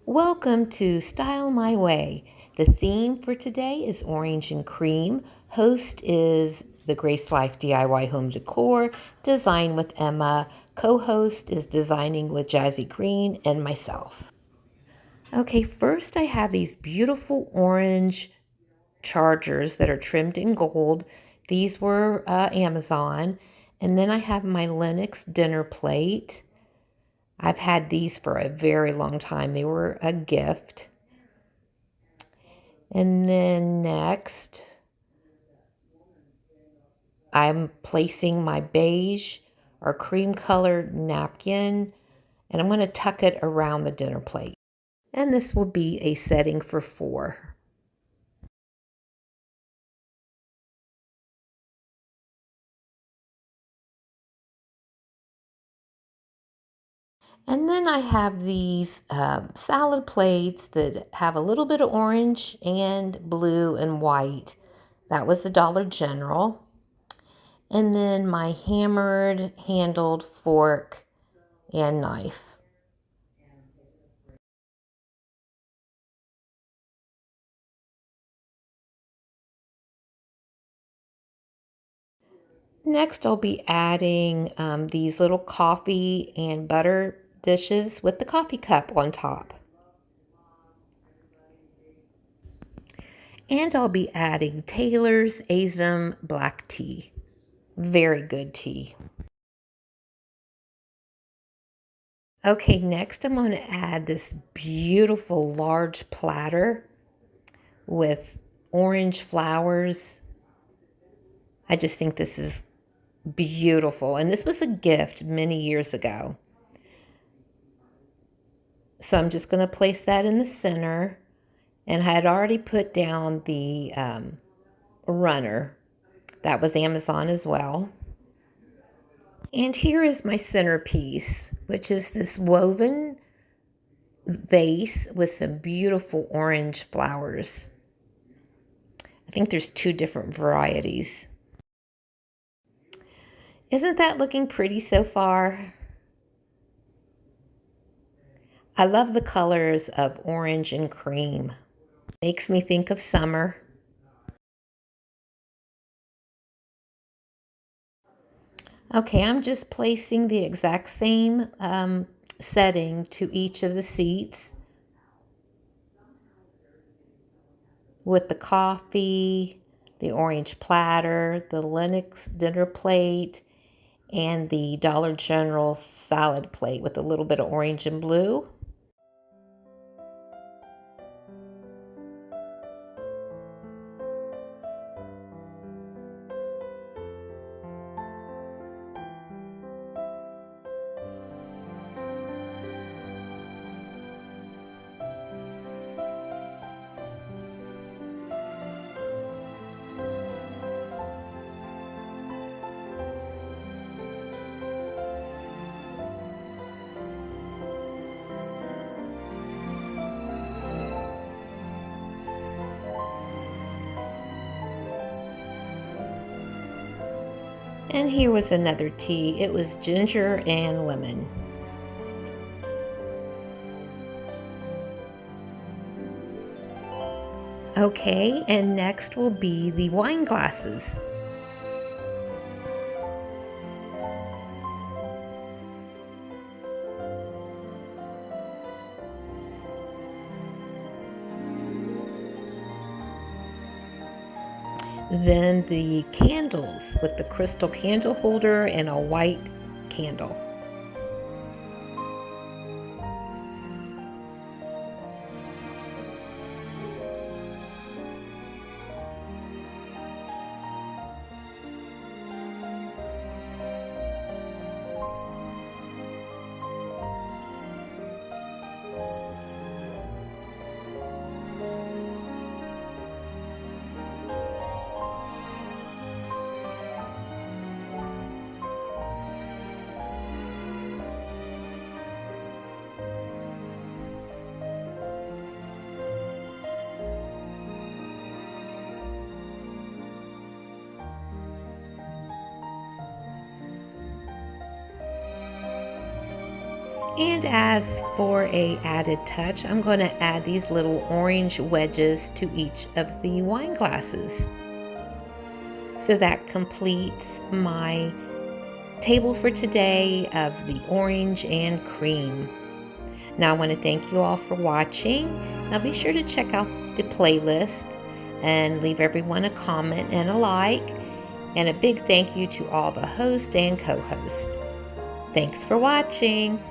Welcome to Style My Way. The theme for today is orange and cream. Host is the Grace Life DIY Home Decor, Design with Emma. Co-host is Designing with Jazzy Green and myself. Okay, first I have these beautiful orange chargers that are trimmed in gold. These were Amazon. And then I have my Lennox dinner plate. I've had these for a very long time. They were a gift. And then next, I'm placing my beige or cream colored napkin, and I'm going to tuck it around the dinner plate. And this will be a setting for 4. And then I have these salad plates that have a little bit of orange and blue and white. That was the Dollar General. And then my hammered handled fork and knife. Next, I'll be adding these little coffee and butter dishes with the coffee cup on top. And I'll be adding Taylor's Azum black tea. Very good tea. Okay, next I'm going to add this beautiful large platter with orange flowers. I just think this is beautiful. And this was a gift many years ago. So I'm just going to place that in the center. And I had already put down the runner. That was Amazon as well. And here is my centerpiece, which is this woven vase with some beautiful orange flowers. I think there's 2 different varieties. Isn't that looking pretty so far? I love the colors of orange and cream. Makes me think of summer. Okay, I'm just placing the exact same setting to each of the seats with the coffee, the orange platter, the Lennox dinner plate, and the Dollar General salad plate with a little bit of orange and blue. And here was another tea. It was ginger and lemon. Okay, and next will be the wine glasses. Then the candles with the crystal candle holder and a white candle. And as for a added touch, I'm going to add these little orange wedges to each of the wine glasses. So that completes my table for today of the orange and cream. Now I want to thank you all for watching. Now be sure to check out the playlist and leave everyone a comment and a like. And a big thank you to all the hosts and co-hosts. Thanks for watching.